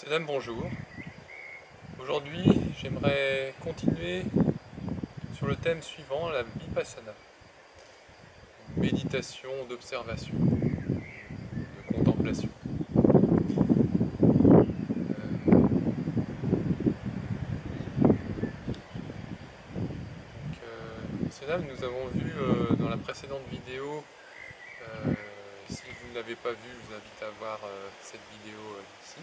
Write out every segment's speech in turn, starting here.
Mesdames, bonjour. Aujourd'hui, j'aimerais continuer sur le thème suivant, la vipassana. Méditation d'observation, de contemplation. Messieurs, dames, nous avons vu dans la précédente vidéo, si vous ne l'avez pas vue, je vous invite à voir cette vidéo ici,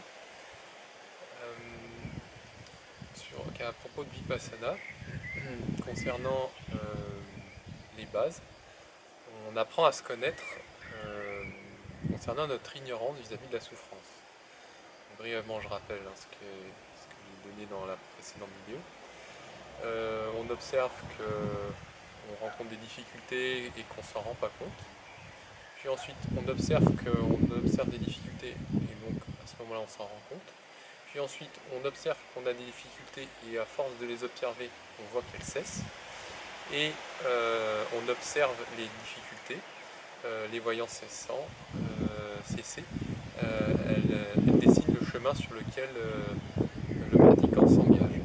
à propos de vipassana, concernant les bases. On apprend à se connaître concernant notre ignorance vis-à-vis de la souffrance. Brièvement, je rappelle ce que j'ai donné dans la précédente vidéo. On observe qu'on rencontre des difficultés et qu'on s'en rend pas compte. Puis ensuite, on observe des difficultés et donc à ce moment-là, on s'en rend compte. Puis ensuite, on observe qu'on a des difficultés et à force de les observer, on voit qu'elles cessent. Et on observe les difficultés, les voyant cesser, elles dessinent le chemin sur lequel le pratiquant s'engage.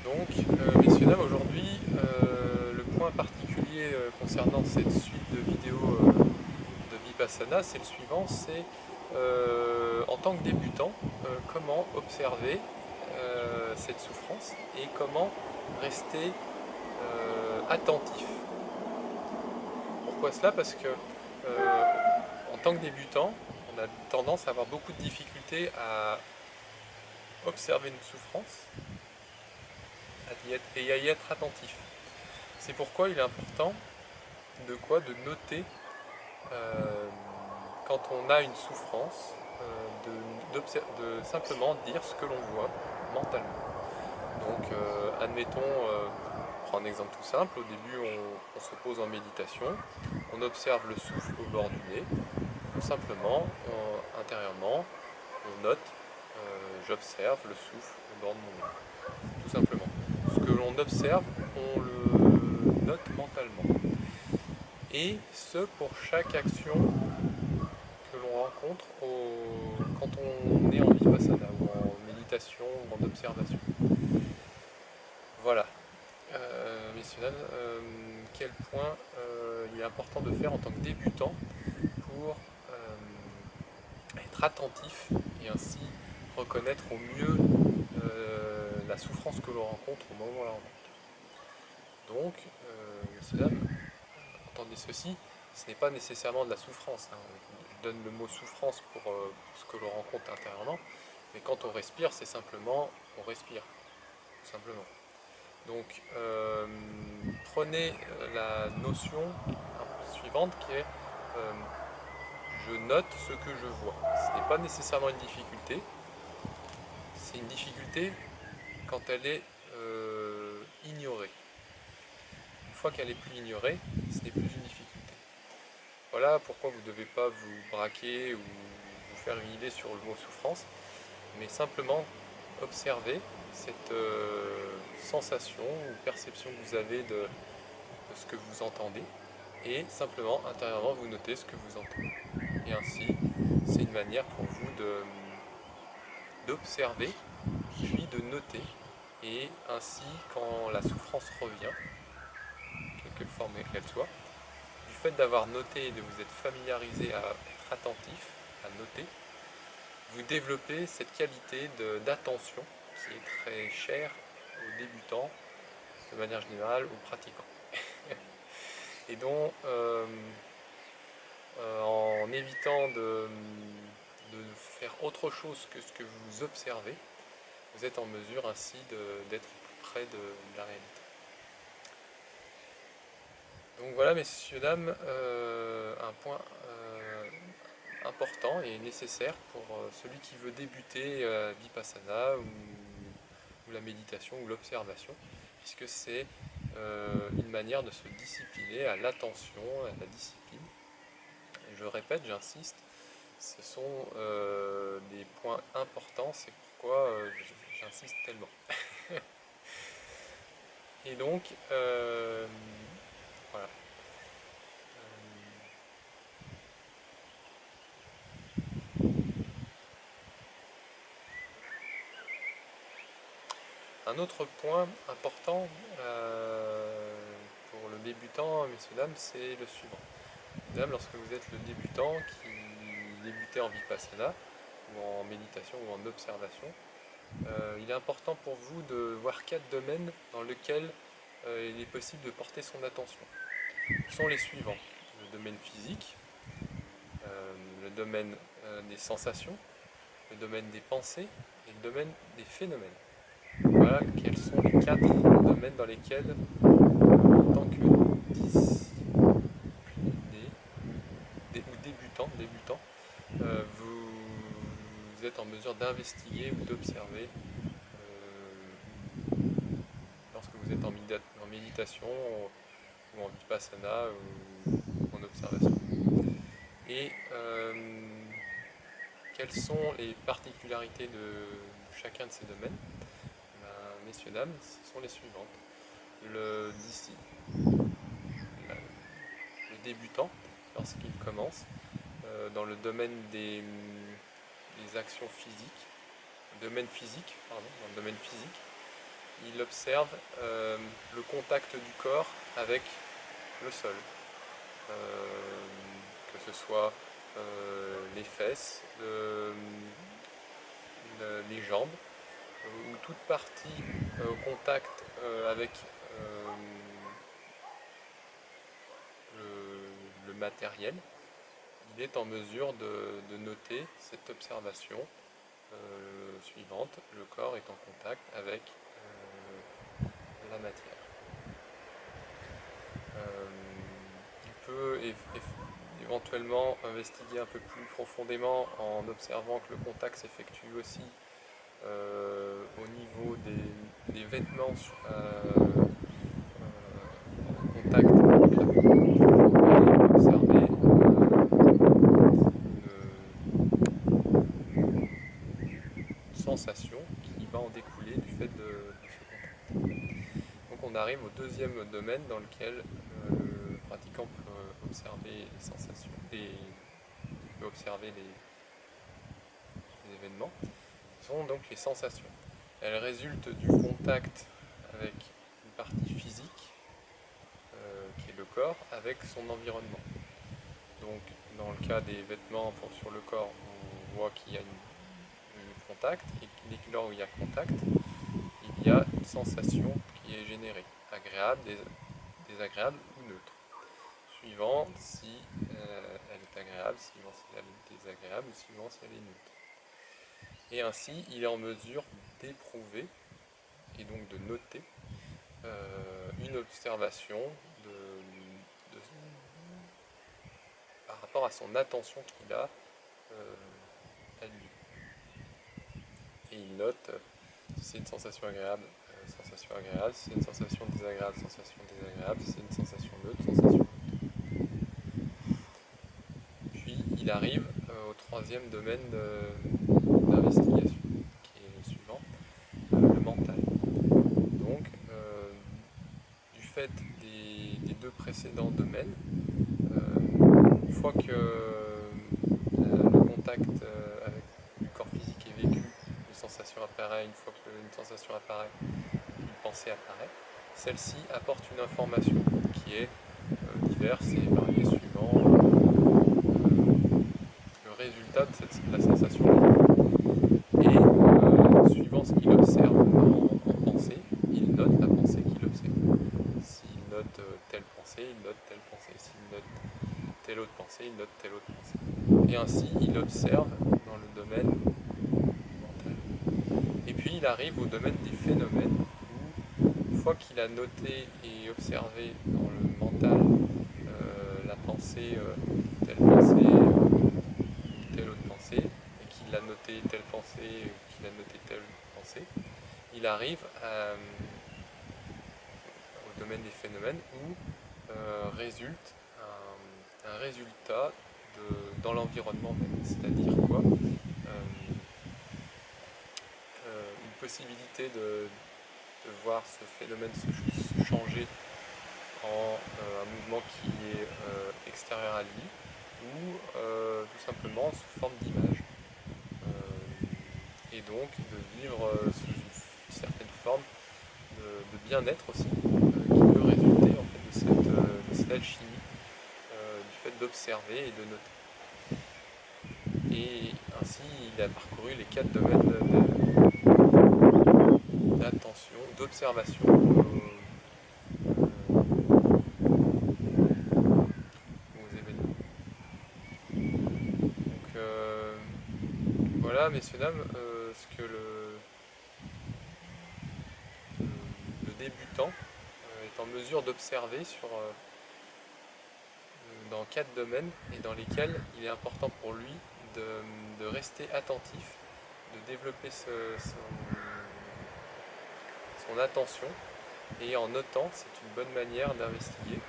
Donc, messieurs, dames, aujourd'hui, le point particulier concernant cette suite de vidéos de Vipassana, c'est le suivant, c'est en tant que débutant, comment observer cette souffrance et comment rester attentif. Pourquoi cela? Parce que en tant que débutant, on a tendance à avoir beaucoup de difficultés à observer une souffrance et à y être attentif. C'est pourquoi il est important de noter quand on a une souffrance, de simplement dire ce que l'on voit mentalement. Donc admettons, on prend un exemple tout simple, au début on se pose en méditation, on observe le souffle au bord du nez, tout simplement, intérieurement, on note, j'observe le souffle au bord de mon nez, tout simplement. Ce que l'on observe, on le note mentalement. Et ce pour chaque action que l'on rencontre quand on est en vipassana, ou en méditation, ou en observation. Voilà. Messieurs, dames, quel point il est important de faire en tant que débutant pour être attentif et ainsi reconnaître au mieux la souffrance que l'on rencontre au moment où on la rencontre. Donc, messieurs, dames, entendez ceci, ce n'est pas nécessairement de la souffrance. Je donne le mot souffrance pour ce que l'on rencontre intérieurement, mais quand on respire, c'est simplement, on respire, tout simplement. Donc, prenez la notion suivante qui est je note ce que je vois. Ce n'est pas nécessairement une difficulté, c'est une difficulté quand elle est ignorée. Une fois qu'elle est plus ignorée, ce n'est plus une difficulté. Voilà pourquoi vous ne devez pas vous braquer ou vous faire une idée sur le mot souffrance, mais simplement observer cette sensation ou perception que vous avez de ce que vous entendez et simplement intérieurement vous notez ce que vous entendez. Et ainsi, c'est une manière pour vous d'observer, puis de noter. Et ainsi, quand la souffrance revient, quelque forme qu'elle soit, du fait d'avoir noté et de vous être familiarisé à être attentif, à noter, vous développez cette qualité d'attention qui est très chère aux débutants, de manière générale aux pratiquants. Et donc, en évitant de faire autre chose que ce que vous observez, vous êtes en mesure ainsi d'être plus près de la réalité. Donc voilà, messieurs, dames, un point important et nécessaire pour celui qui veut débuter Vipassana ou la méditation ou l'observation, puisque c'est une manière de se discipliner à l'attention, à la discipline. Et je répète, j'insiste, ce sont des points importants, c'est pourquoi j'insiste tellement. Et donc, voilà. Un autre point important pour le débutant, messieurs dames, c'est le suivant. Mesdames, lorsque vous êtes le débutant qui débutait en Vipassana, ou en méditation, ou en observation, il est important pour vous de voir 4 domaines dans lesquels il est possible de porter son attention. Ce sont les suivants: le domaine physique, le domaine des sensations, le domaine des pensées et le domaine des phénomènes. Voilà quels sont les 4 domaines dans lesquels, en tant que débutant, vous êtes en mesure d'investiguer ou d'observer lorsque vous êtes en méditation ou en vipassana ou en observation. Et quelles sont les particularités de chacun de ces domaines? Messieurs, dames, ce sont les suivantes. Le débutant, lorsqu'il commence dans le domaine des actions physiques, dans le domaine physique, il observe le contact du corps avec le sol, que ce soit les fesses, les jambes, ou toute partie au contact avec le matériel. Il est en mesure de noter cette observation suivante: le corps est en contact avec la matière. Il peut éventuellement investiguer un peu plus profondément en observant que le contact s'effectue aussi au niveau des vêtements en contact avec la peau. Et observer une sensation qui va en découler du fait de ce contact. Donc on arrive au deuxième domaine dans lequel le pratiquant peut observer les sensations, peut observer les événements. Ce sont donc les sensations. Elles résultent du contact avec une partie physique, qui est le corps, avec son environnement. Donc dans le cas des vêtements sur le corps, on voit qu'il y a un contact, et dès lors où il y a contact, il y a une sensation qui est générée, agréable, désagréable ou neutre, suivant si elle est agréable, suivant si elle est désagréable, ou suivant si elle est neutre. Et ainsi, il est en mesure d'éprouver et donc de noter une observation par rapport à son attention qu'il a à lui. Et il note si c'est une sensation agréable, sensation agréable, si c'est une sensation désagréable, sensation désagréable, si c'est une sensation neutre, sensation neutre. Puis il arrive au troisième domaine d'investigation, qui est le suivant, le mental. Donc, du fait des deux précédents domaines, une fois que le contact avec le corps physique est vécu, une sensation apparaît. Une fois qu'une sensation apparaît, une pensée apparaît. Celle-ci apporte une information qui est diverse et variée suivant le résultat de la sensation. Et suivant ce qu'il observe en pensée, il note la pensée qu'il observe. S'il note telle pensée, il note telle pensée. S'il note telle autre pensée, il note telle autre pensée. Et ainsi, il observe dans le domaine mental. Et puis, il arrive au domaine des phénomènes, où, une fois qu'il a noté et observé dans le mental la pensée, telle pensée, telle autre pensée, et qu'il a noté telle pensée, ou qu'il a noté telle pensée, il arrive au domaine des phénomènes où résulte un résultat dans l'environnement même. C'est-à-dire quoi? Une possibilité de voir ce phénomène se changer en un mouvement qui est extérieur à lui, ou tout simplement sous forme d'image. Et donc de vivre sous une certaine forme de bien-être aussi, qui peut résulter en fait, de cette alchimie, du fait d'observer et de noter. Et ainsi, il a parcouru les 4 domaines d'attention, d'observation aux événements. Donc voilà, messieurs, dames, ce que le débutant est en mesure d'observer dans 4 domaines et dans lesquels il est important pour lui de rester attentif, de développer son attention, et en notant, c'est une bonne manière d'investiguer,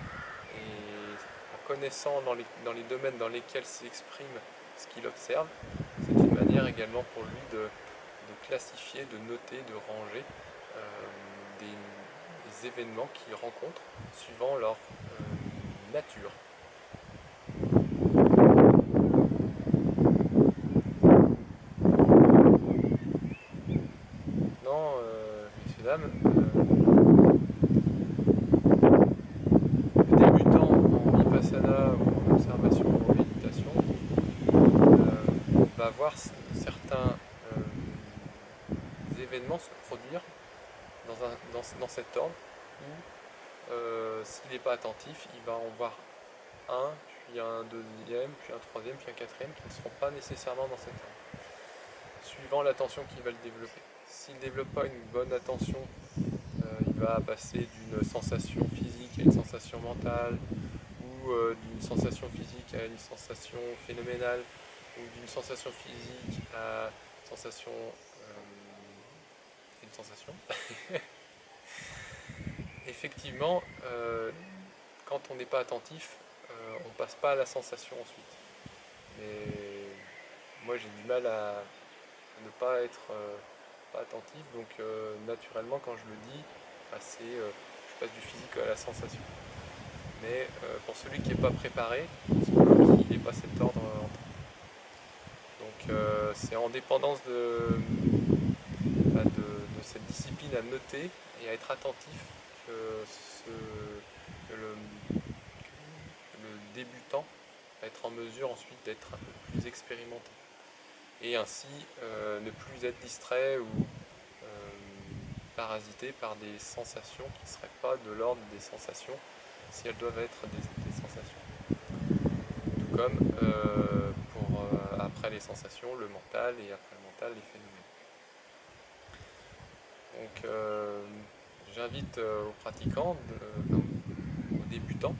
et en connaissant dans les domaines dans lesquels s'exprime ce qu'il observe, c'est une manière également pour lui de classifier, de noter, de ranger des événements qu'il rencontre suivant leur nature. Maintenant, messieurs, dames, le débutant en vipassana ou en observation ou en méditation va voir certains événements se produire dans cet ordre où, s'il n'est pas attentif, il va en voir un, puis un deuxième, puis un troisième, puis un quatrième qui ne seront pas nécessairement dans cet ordre, suivant l'attention qu'il va le développer. S'il ne développe pas une bonne attention, il va passer d'une sensation physique à une sensation mentale, ou d'une sensation physique à une sensation phénoménale, ou d'une sensation physique à une sensation. Effectivement, quand on n'est pas attentif, on ne passe pas à la sensation ensuite. Mais moi j'ai du mal à ne pas être pas attentif, donc naturellement quand je le dis, je passe du physique à la sensation. Mais pour celui qui n'est pas préparé, il n'est pas cet ordre en temps. Donc c'est en dépendance de cette discipline à noter et à être attentif que le débutant va être en mesure ensuite d'être un peu plus expérimenté. Et ainsi ne plus être distrait ou parasité par des sensations qui ne seraient pas de l'ordre des sensations si elles doivent être des sensations. Tout comme après les sensations, le mental, et après le mental, les phénomènes. Donc j'invite aux pratiquants, aux débutants,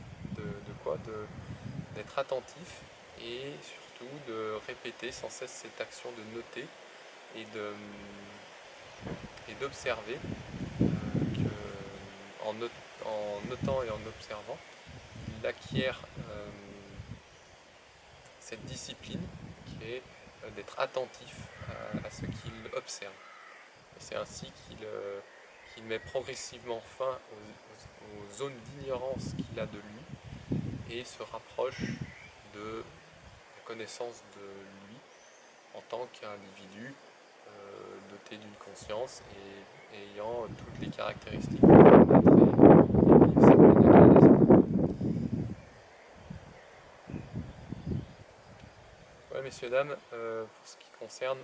d'être attentifs et surtout de répéter sans cesse cette action de noter et d'observer, en notant et en observant, il acquiert cette discipline qui est d'être attentif à ce qu'il observe. Et c'est ainsi qu'il met progressivement fin aux zones d'ignorance qu'il a de lui et se rapproche de la connaissance de lui en tant qu'individu doté d'une conscience et ayant toutes les caractéristiques de vivre sa pleine incarnation. Ouais, messieurs, dames, pour ce qui concerne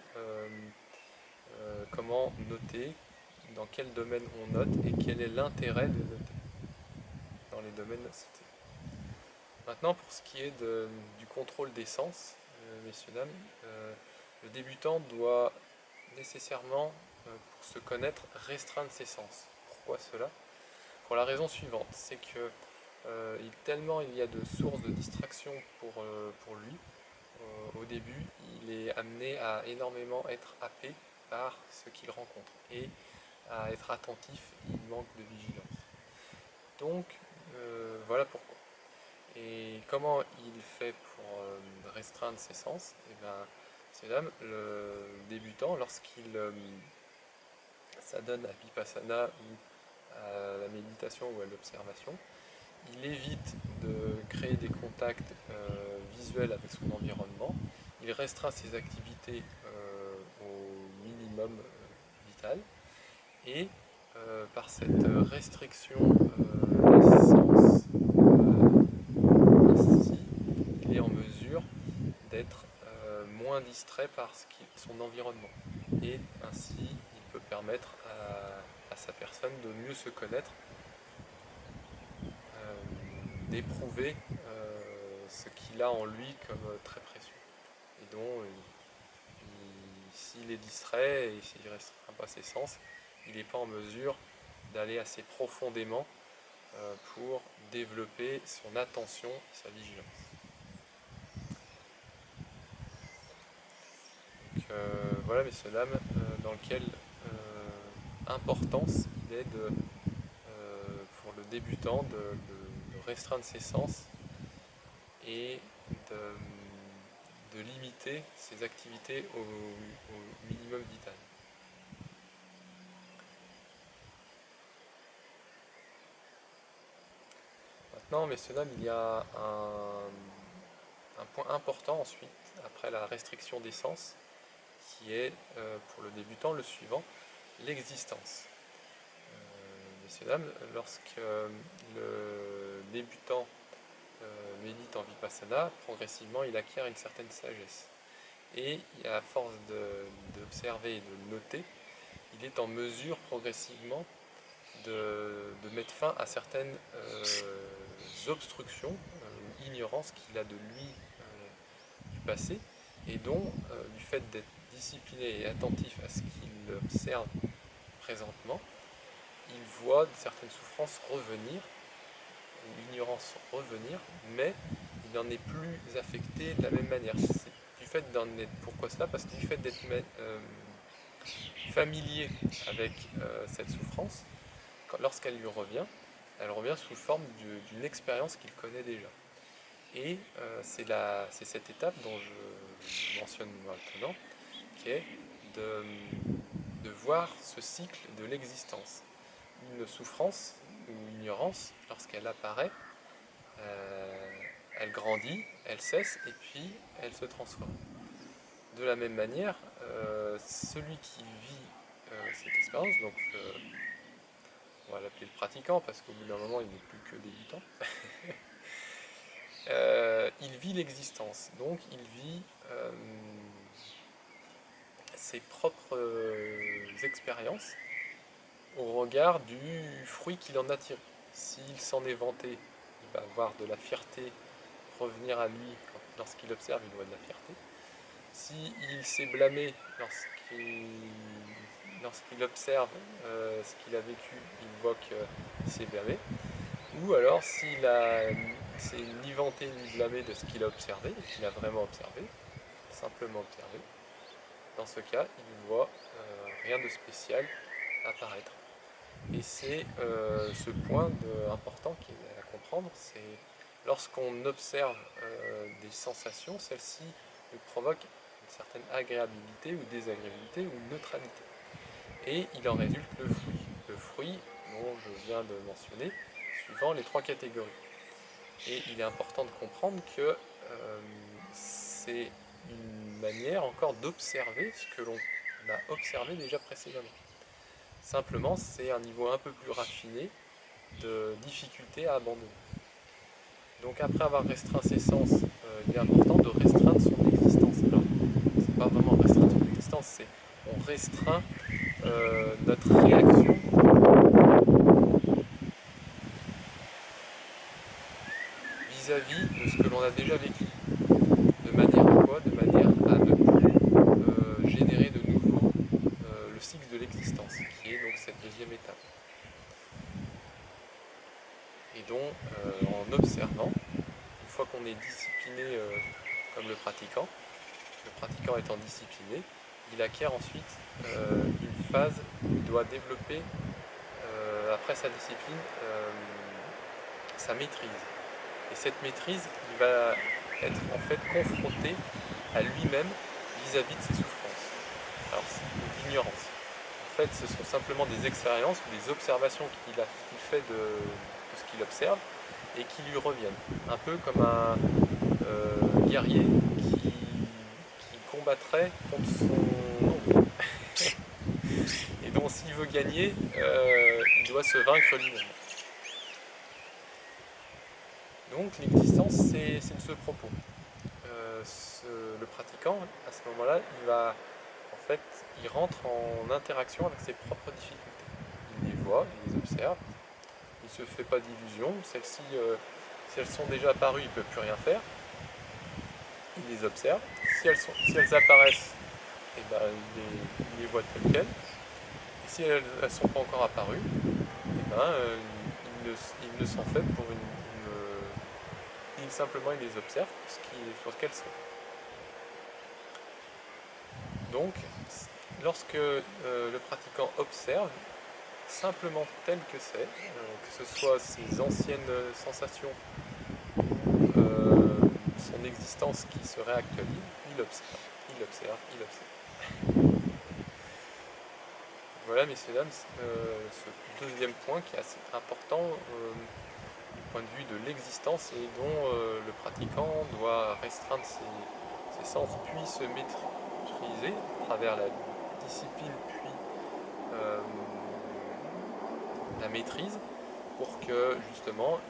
comment noter, dans quel domaine on note et quel est l'intérêt de noter dans les domaines cités. Maintenant, pour ce qui est du contrôle des sens, messieurs, dames, le débutant doit nécessairement, pour se connaître, restreindre ses sens. Pourquoi cela? Pour la raison suivante, c'est que tellement il y a de sources de distraction pour lui, au début, il est amené à énormément être happé par ce qu'il rencontre et à être attentif, il manque de vigilance. Donc, voilà pourquoi. Et comment il fait pour restreindre ses sens? Eh bien, c'est là, le débutant, lorsqu'il s'adonne à Vipassana ou à la méditation ou à l'observation, il évite de créer des contacts visuels avec son environnement, il restreint ses activités au minimum vital et par cette restriction des sens, ainsi, il est en mesure d'être moins distrait par son environnement. Et ainsi, il peut permettre à sa personne de mieux se connaître, d'éprouver ce qu'il a en lui comme très précieux. Et dont, s'il est distrait et s'il ne restreint pas ses sens, il n'est pas en mesure d'aller assez profondément pour développer son attention et sa vigilance. Donc, voilà, messieurs, dames, dans lequel importance il est pour le débutant de restreindre ses sens et de limiter ses activités au minimum vital. Maintenant, messieurs, dames, il y a un point important ensuite, après la restriction des sens, qui est, pour le débutant, le suivant, l'existence. Messieurs, dames, lorsque le débutant médite en Vipassana, progressivement, il acquiert une certaine sagesse. Et à force d'observer et de noter, il est en mesure progressivement de mettre fin à certaines obstructions ou ignorances qu'il a de lui du passé, et dont, du fait d'être discipliné et attentif à ce qu'il observe présentement, il voit certaines souffrances revenir, ou ignorances revenir, mais il n'en est plus affecté de la même manière. Du fait d'en être, pourquoi cela? Parce que du fait d'être familier avec cette souffrance, lorsqu'elle lui revient, elle revient sous forme d'une expérience qu'il connaît déjà. Et c'est cette étape dont je mentionne maintenant, qui est de voir ce cycle de l'existence. Une souffrance ou une ignorance, lorsqu'elle apparaît, elle grandit, elle cesse et puis elle se transforme. De la même manière, celui qui vit cette expérience, donc on va l'appeler le pratiquant parce qu'au bout d'un moment il n'est plus que débutant, il vit l'existence, donc il vit ses propres expériences au regard du fruit qu'il en a tiré. S'il s'en est vanté, il va avoir de la fierté revenir à lui. Lorsqu'il observe, il voit de la fierté. S'il s'est blâmé lorsqu'il observe ce qu'il a vécu, il voit qu'il s'est blâmé. Ou alors s'il s'est ni vanté ni blâmé de ce qu'il a observé, et qu'il a vraiment observé, simplement observé, dans ce cas, il ne voit rien de spécial apparaître. Et c'est ce point important qu'il est à comprendre, c'est lorsqu'on observe des sensations, celles-ci nous provoquent une certaine agréabilité ou désagréabilité ou neutralité. Et il en résulte le fruit. Le fruit dont je viens de mentionner, suivant les trois catégories. Et il est important de comprendre que c'est une manière encore d'observer ce que l'on a observé déjà précédemment. Simplement, c'est un niveau un peu plus raffiné de difficulté à abandonner. Donc après avoir restreint ses sens, il est important de restreindre son existence. Alors, c'est pas vraiment restreindre son existence, c'est on restreint notre réaction vis-à-vis de ce que l'on a déjà vécu. De manière à quoi? De manière à ne plus générer de nouveau le cycle de l'existence, qui est donc cette deuxième étape. Et donc, en observant, une fois qu'on est discipliné comme le pratiquant étant discipliné, il acquiert ensuite une phase où il doit développer, après sa discipline, sa maîtrise. Et cette maîtrise, il va être en fait confronté à lui-même vis-à-vis de ses souffrances. Alors, c'est l'ignorance. En fait, ce sont simplement des expériences ou des observations qu'il fait de ce qu'il observe et qui lui reviennent. Un peu comme un guerrier qui combattrait contre son ombre. Et dont bon, s'il veut gagner, il doit se vaincre lui-même. Donc l'existence, c'est de ce propos. Le pratiquant, à ce moment-là, il rentre en interaction avec ses propres difficultés. Il les voit, il les observe, il ne se fait pas d'illusions. Celles-ci, si elles sont déjà apparues, il ne peut plus rien faire. Il les observe. Si elles apparaissent, eh ben, il les voit telles quelles. Et si elles ne sont pas encore apparues, eh ben, il ne s'en fait pour simplement il les observe pour ce qu'elles sont. Donc, lorsque le pratiquant observe, simplement tel que c'est, que ce soit ses anciennes sensations, son existence qui se réactualise, il observe, il observe, il observe. Voilà, messieurs, dames, ce deuxième point qui est assez important du point de vue de l'existence et dont le pratiquant doit restreindre ses sens, puis se maîtriser à travers la discipline, puis la maîtrise, pour que justement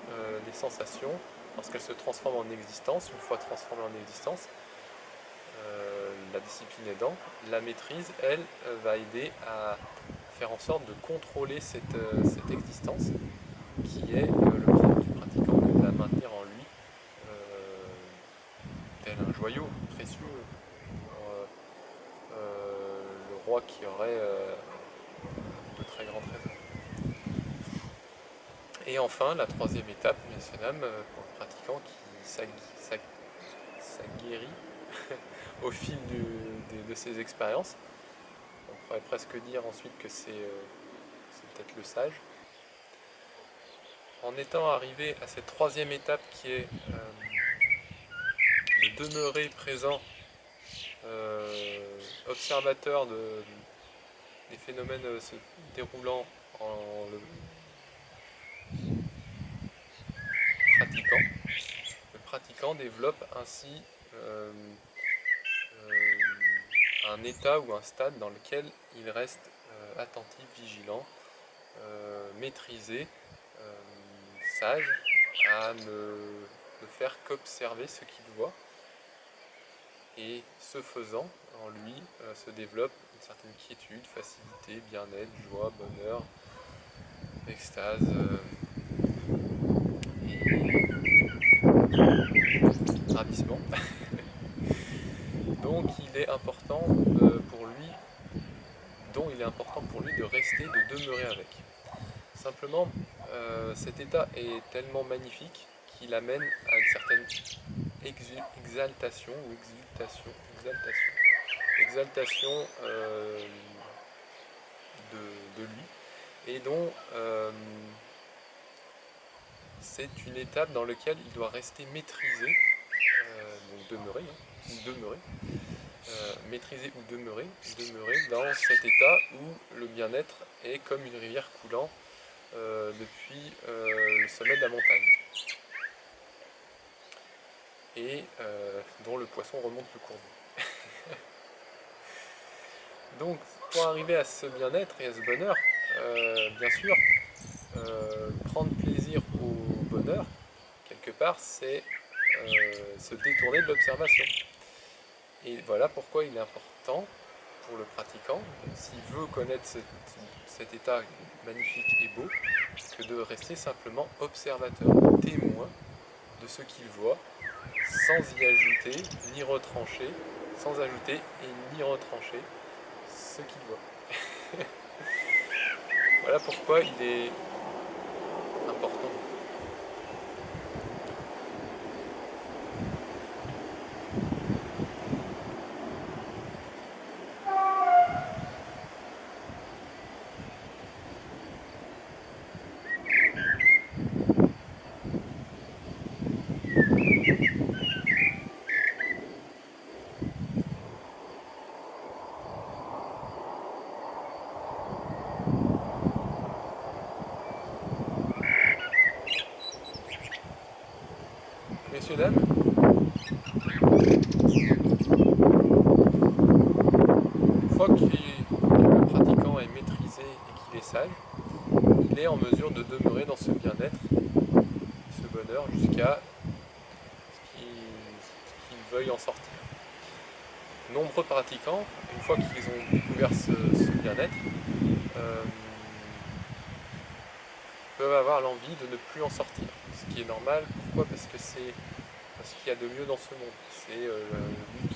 les sensations, lorsqu'elles se transforment en existence, une fois transformées en existence, la discipline aidant, la maîtrise, elle, va aider à faire en sorte de contrôler cette existence qui est le propre du pratiquant, que de la maintenir en lui tel un joyau précieux, le roi qui aurait de très grands trésors. Et enfin, la troisième étape, messieurs dames, pour le pratiquant qui s'aguerrit au fil de ses expériences. On pourrait presque dire ensuite que c'est peut-être le sage. En étant arrivé à cette troisième étape qui est de demeurer présent, observateur des phénomènes se déroulant en le pratiquant. Le pratiquant développe ainsi un état ou un stade dans lequel il reste attentif, vigilant, maîtrisé, sage, à ne faire qu'observer ce qu'il voit. Et ce faisant, en lui, se développe une certaine quiétude, facilité, bien-être, joie, bonheur, extase et ravissement. Donc il est important pour lui, dont il est important pour lui de rester, de demeurer avec. Simplement, cet état est tellement magnifique qu'il amène à une certaine exaltation ou exaltation de lui, et dont c'est une étape dans laquelle il doit rester maîtrisé, donc demeurer, maîtriser ou demeurer dans cet état où le bien-être est comme une rivière coulant depuis le sommet de la montagne, et dont le poisson remonte le cours d'eau. Donc, pour arriver à ce bien-être et à ce bonheur, bien sûr, prendre plaisir au bonheur, quelque part, c'est se détourner de l'observation. Et voilà pourquoi il est important pour le pratiquant, s'il veut connaître cet état magnifique et beau, que de rester simplement observateur, témoin de ce qu'il voit, sans y ajouter ni retrancher, sans ajouter et ni retrancher ce qu'il voit. Voilà pourquoi il est important. Messieurs, dames, une fois que le pratiquant est maîtrisé salle, il est en mesure de demeurer dans ce bien-être, ce bonheur, jusqu'à ce qu'il veuille en sortir. Nombreux pratiquants, une fois qu'ils ont découvert ce bien-être, peuvent avoir l'envie de ne plus en sortir. Ce qui est normal. Pourquoi? Parce qu'il y a de mieux dans ce monde. C'est le but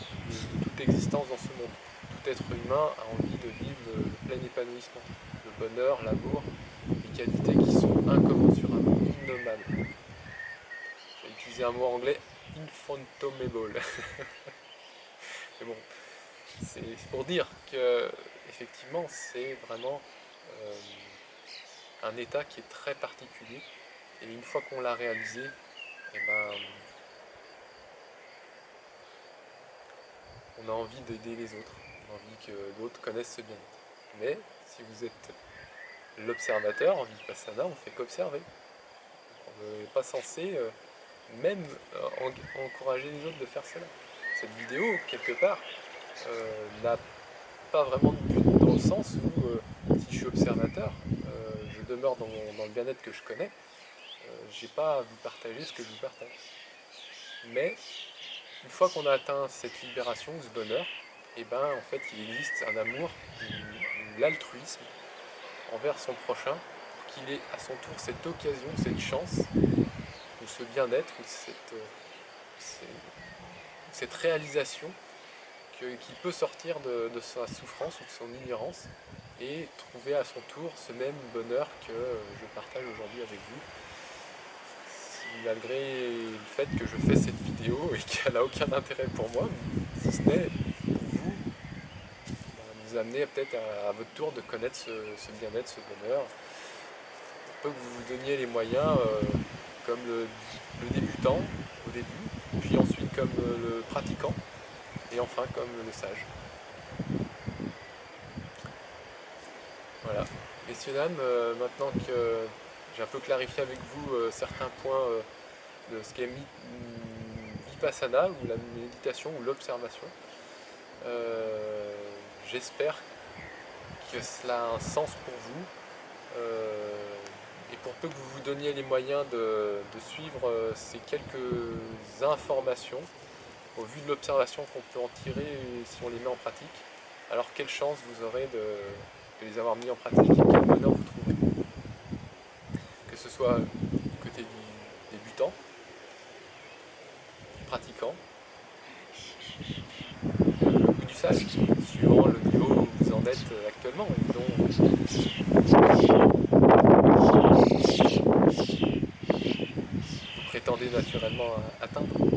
de toute existence dans ce monde. Tout être humain a envie de vivre le plein épanouissement, le bonheur, l'amour, les qualités qui sont incommensurables, innommables. J'ai utilisé un mot anglais, infathomable. Mais bon, c'est pour dire que effectivement c'est vraiment un état qui est très particulier, et une fois qu'on l'a réalisé, eh ben, on a envie d'aider les autres, on a envie que d'autres connaissent ce bien-être. Mais si vous êtes l'observateur en Vipassana, on ne fait qu'observer. On n'est pas censé même encourager les autres de faire cela. Cette vidéo, quelque part, n'a pas vraiment de but, dans le sens où si je suis observateur, je demeure dans le bien-être que je connais, j'ai pas à vous partager ce que je vous partage. Mais une fois qu'on a atteint cette libération, ce bonheur, et ben en fait il existe un amour, l'altruisme envers son prochain, pour qu'il ait à son tour cette occasion, cette chance, ou ce bien-être, ou cette réalisation qui peut sortir de sa souffrance ou de son ignorance et trouver à son tour ce même bonheur que je partage aujourd'hui avec vous. Malgré le fait que je fais cette vidéo et qu'elle n'a aucun intérêt pour moi, si ce n'est pour vous, vous amener peut-être à votre tour de connaître ce bien-être, ce bonheur, pour peu que vous vous donniez les moyens, comme le débutant au début, puis ensuite comme le pratiquant, et enfin comme le sage. Voilà. Messieurs, dames, maintenant que j'ai un peu clarifié avec vous certains points de ce qu'est Vipassana, ou la méditation, ou l'observation, j'espère que cela a un sens pour vous, et pour peu que vous vous donniez les moyens de suivre ces quelques informations, au vu de l'observation qu'on peut en tirer si on les met en pratique, alors quelle chance vous aurez de les avoir mis en pratique et quel bonheur vous trouverez. Que ce soit du côté du débutant, du pratiquant, ou du sage, suivant le niveau où vous en êtes actuellement et dont vous prétendez naturellement atteindre.